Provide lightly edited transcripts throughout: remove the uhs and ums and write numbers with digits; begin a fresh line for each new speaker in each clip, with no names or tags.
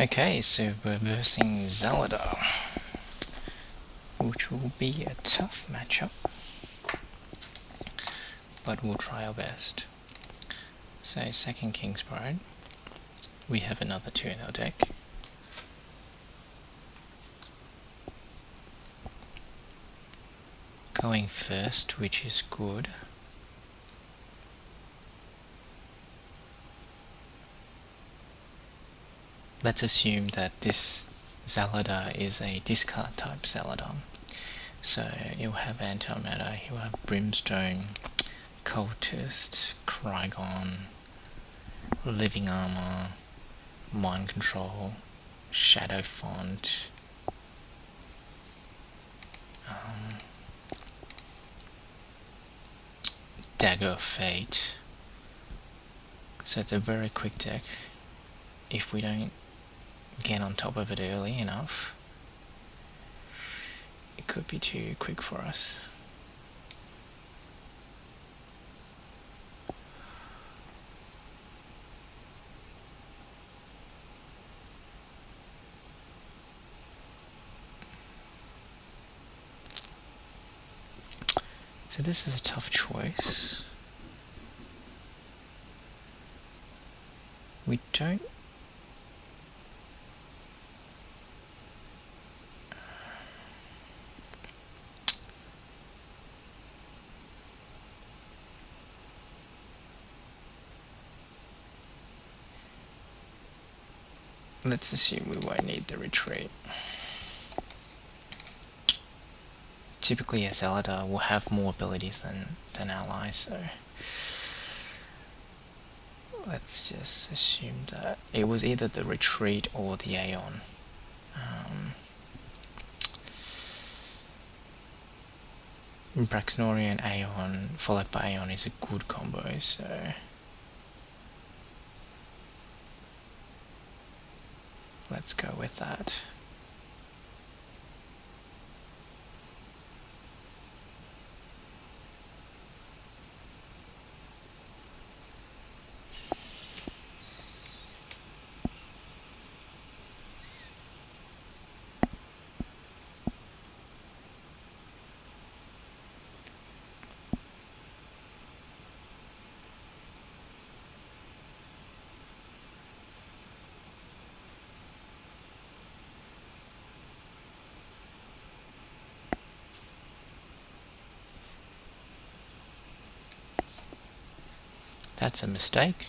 Okay, so we're versing Zaladar, which will be a tough matchup, but we'll try our best. So second King's Bride, we have another 2 in our deck. Going first, which is good. Let's assume that this Zaladar is a discard type Zaladar. So you'll have Antimatter, you'll have Brimstone, Cultist, Krygon, Living Armor, Mind Control, Shadow Font, Dagger of Fate. So it's a very quick deck. If we don't get on top of it early enough, it could be too quick for us. So this is a tough choice. We don't... Let's assume we won't need the retreat. Typically a Zaladar will have more abilities than allies, so let's just assume that it was either the retreat or the Aeon. Braxnorian Aeon followed by Aeon is a good combo, so let's go with that. That's a mistake.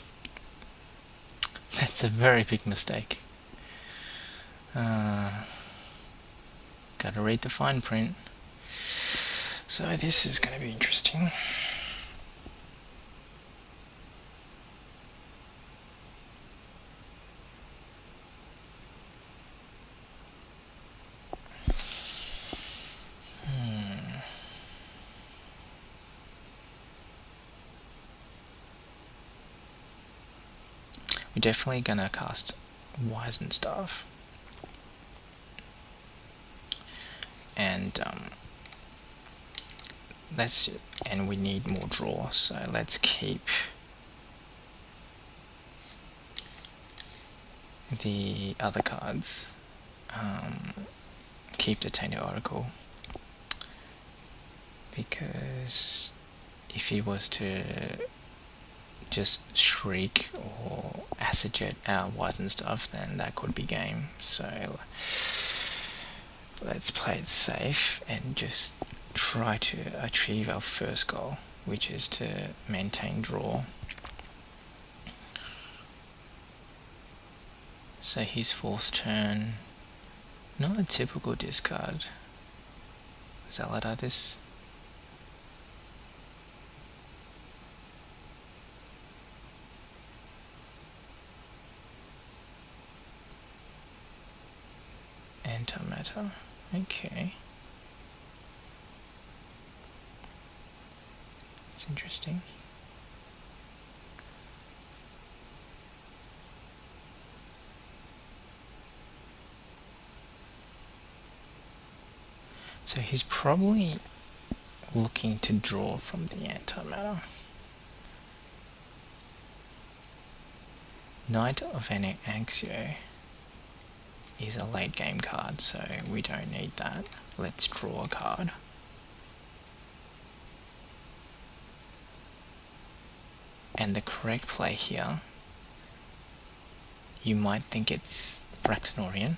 That's a very big mistake. Gotta read the fine print. So this is gonna be interesting. We're definitely gonna cast Wizened Staff. And and we need more draw, so let's keep the other cards. Keep the Tainted Oracle, because if he was to just Shriek or Acid Jet our Wizened Stuff, then that could be game. So let's play it safe and just try to achieve our first goal, which is to maintain draw. So his fourth turn, not a typical discard. Zaladar this. Antimatter. Okay. It's interesting. So he's probably looking to draw from the antimatter. Knight of Anxio. is a late game card, so we don't need that. Let's draw a card. And the correct play here, you might think it's Braxnorian,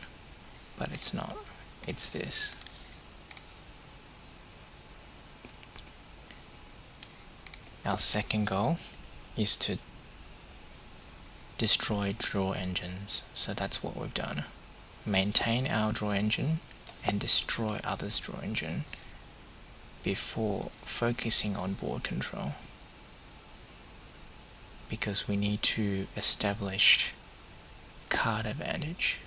but it's not. It's this. Our second goal is to destroy draw engines, so that's what we've done. Maintain our draw engine and destroy others' draw engine before focusing on board control, because we need to establish card advantage.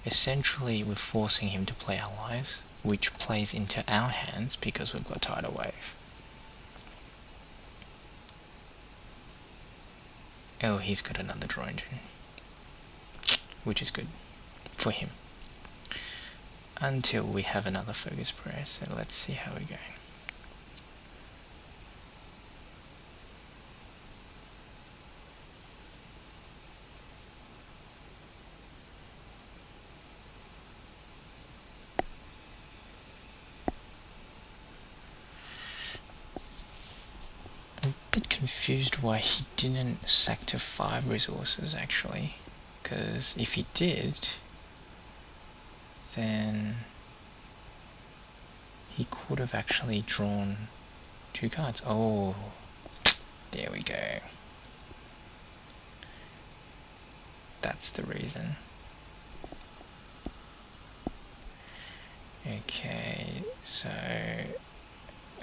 Essentially, we're forcing him to play allies, which plays into our hands because we've got tidal wave. Oh, he's got another draw engine, which is good for him. Until we have another focus prayer, so let's see how we're going. I'm a bit confused why he didn't sack to 5 resources actually, because if he did, then he could have actually drawn 2 cards. Oh, there we go. That's the reason. Okay, so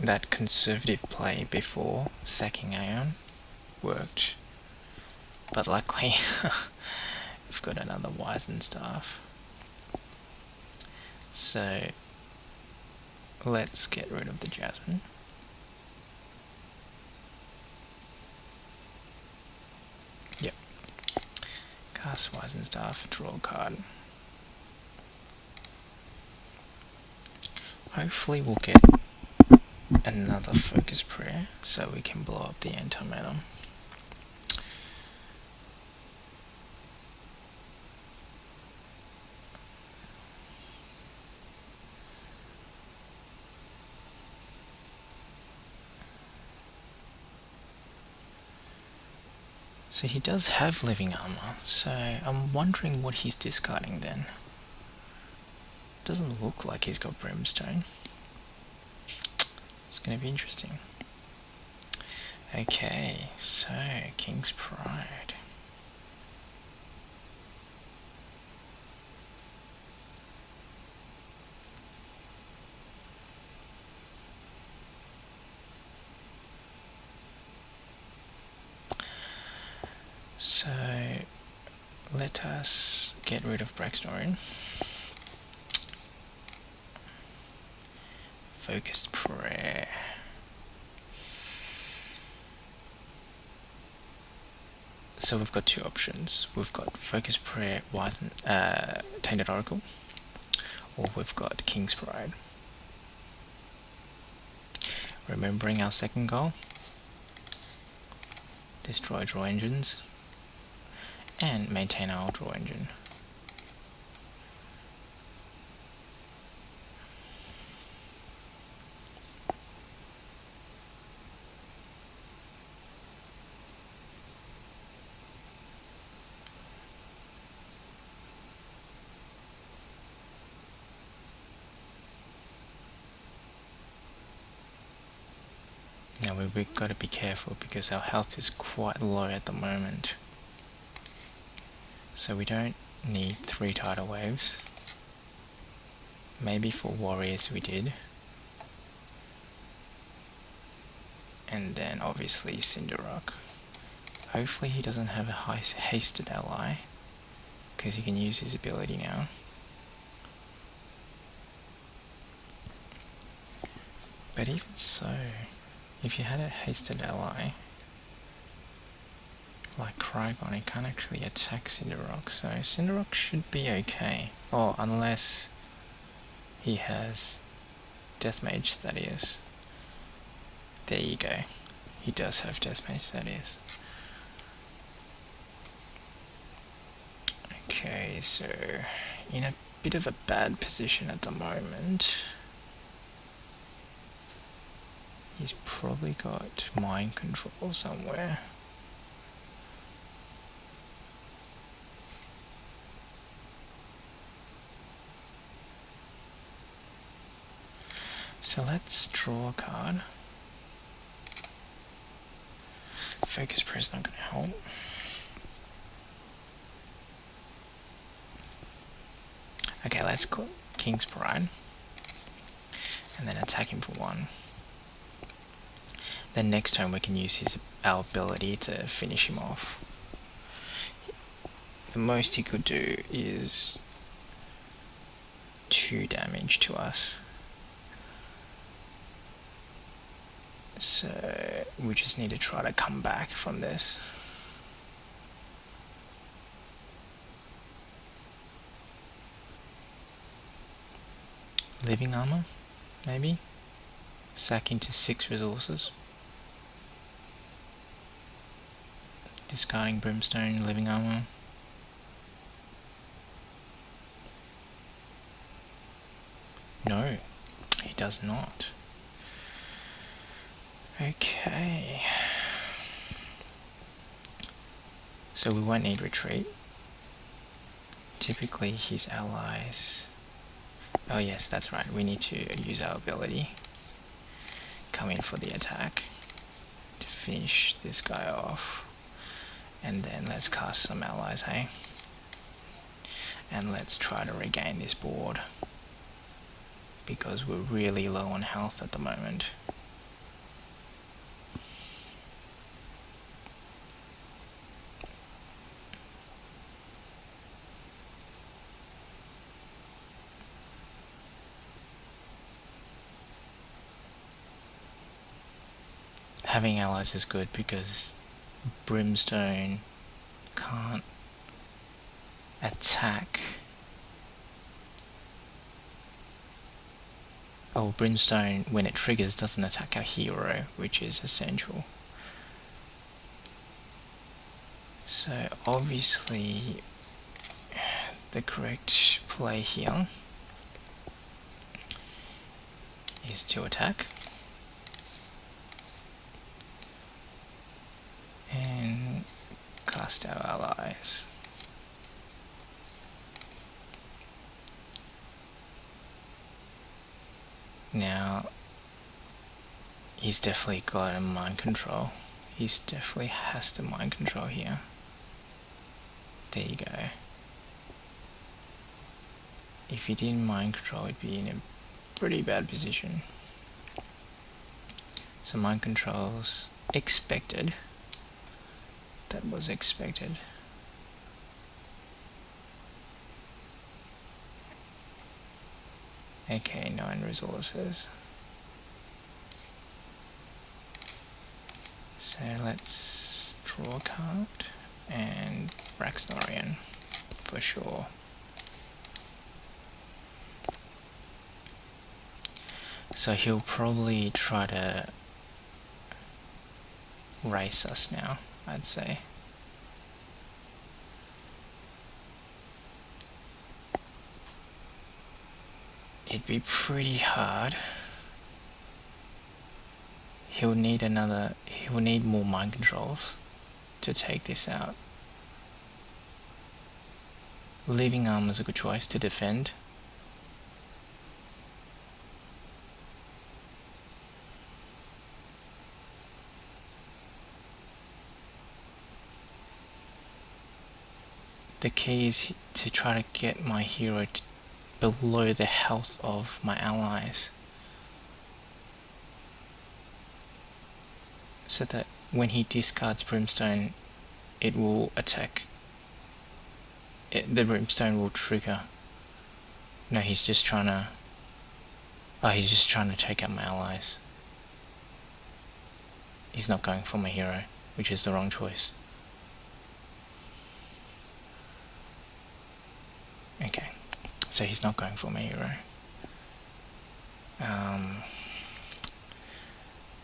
that conservative play before sacking Aeon worked, but luckily we've got another Wizened Staff. So let's get rid of the Jasmine. Yep. Cast Wizened Staff, draw a card. Hopefully we'll get another focus prayer so we can blow up the antimatter. So he does have living armor, so I'm wondering what he's discarding then. Doesn't look like he's got Brimstone. It's going to be interesting. Okay, so King's Pride. So let us get rid of Braxnorian. Focused Prayer. So we've got 2 options. We've got Focused Prayer, Tainted Oracle, or we've got King's Pride. Remembering our second goal, destroy draw engines and maintain our draw engine. Now we've got to be careful because our health is quite low at the moment. So we don't need 3 tidal waves. Maybe for warriors we did. And then obviously Cinderrock. Hopefully he doesn't have a hasted ally, because he can use his ability now. But even so, if you had a hasted ally like Krygon, he can't actually attack Cinderrock, so Cinderrock should be okay. Oh, unless he has Deathmage Thaddeus. There you go. He does have Deathmage Thaddeus. Okay, so in a bit of a bad position at the moment. He's probably got mind control somewhere. So let's draw a card. Focus press not going to help. Okay, let's go King's Pride. And then attack him for 1. Then next turn we can use our ability to finish him off. The most he could do is 2 damage to us. So we just need to try to come back from this. Living armor, maybe? Sack into 6 resources. Discarding brimstone, living armor. No, he does not. Okay. So we won't need retreat. Typically his allies... Oh yes, that's right, we need to use our ability. Come in for the attack to finish this guy off. And then let's cast some allies, hey? And let's try to regain this board, because we're really low on health at the moment. Having allies is good because brimstone can't attack. Oh, brimstone, when it triggers, doesn't attack our hero, which is essential. So obviously the correct play here is to attack and cast our allies. Now, he's definitely got a mind control. He's definitely has to mind control here. There you go. If he didn't mind control, he'd be in a pretty bad position. So mind control's expected. That was expected. Okay, 9 resources. So let's draw a card and Braxnorian for sure. So he'll probably try to race us now, I'd say. It'd be pretty hard. He'll need more mind controls to take this out. Leaving armor is a good choice to defend. The key is to try to get my hero below the health of my allies, so that when he discards brimstone, it will attack. The brimstone will trigger. No, he's just trying to... Oh, he's just trying to take out my allies. He's not going for my hero, which is the wrong choice. Okay, so he's not going for my hero.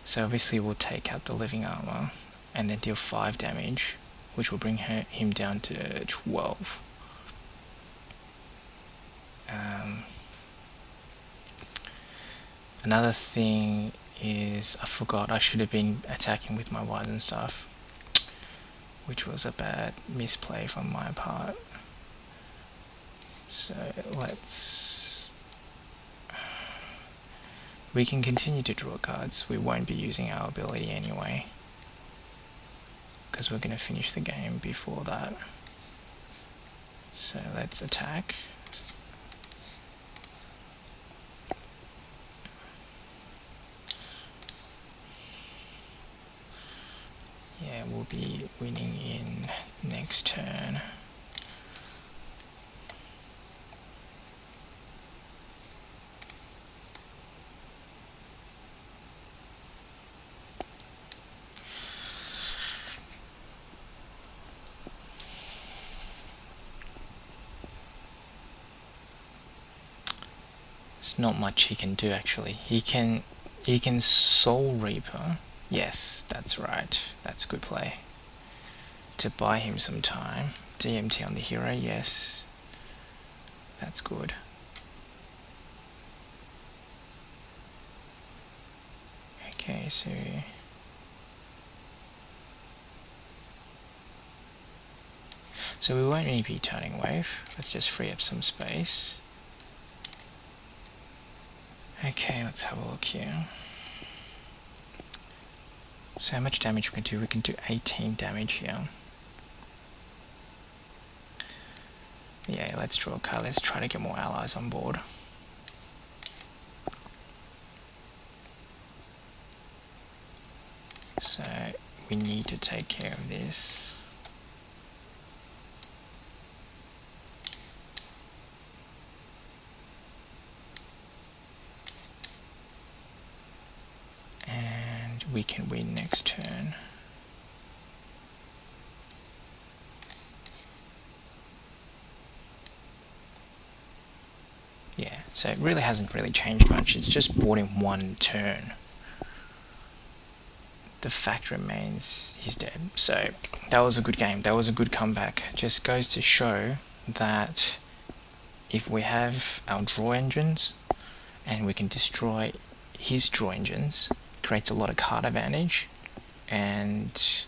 So obviously we'll take out the living armor and then deal 5 damage, which will bring him down to 12. Another thing is I forgot I should have been attacking with my wise and stuff, which was a bad misplay from my part. So we can continue to draw cards. We won't be using our ability anyway, because we're going to finish the game before that. So let's attack. Yeah, we'll be winning in next turn. There's not much he can do actually. He can Soul Reaper. Yes, that's right. That's a good play. To buy him some time. DMT on the hero, yes. That's good. Okay, so we won't need to be turning wave. Let's just free up some space. Okay, let's have a look here. So how much damage we can do? We can do 18 damage here. Yeah, let's draw a card. Let's try to get more allies on board. So we need to take care of this. And we can win next turn. Yeah, so it really hasn't really changed much. It's just bought him one turn. The fact remains he's dead. So that was a good game. That was a good comeback. Just goes to show that if we have our draw engines and we can destroy his draw engines, creates a lot of card advantage. And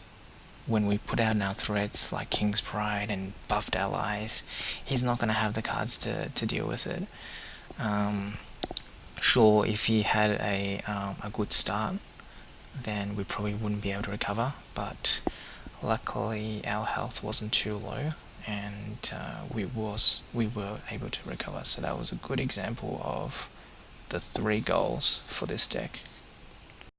when we put out our threats like King's Pride and buffed allies, he's not going to have the cards to deal with it. Sure, if he had a good start, then we probably wouldn't be able to recover, but luckily our health wasn't too low, and we were able to recover. So that was a good example of the 3 goals for this deck.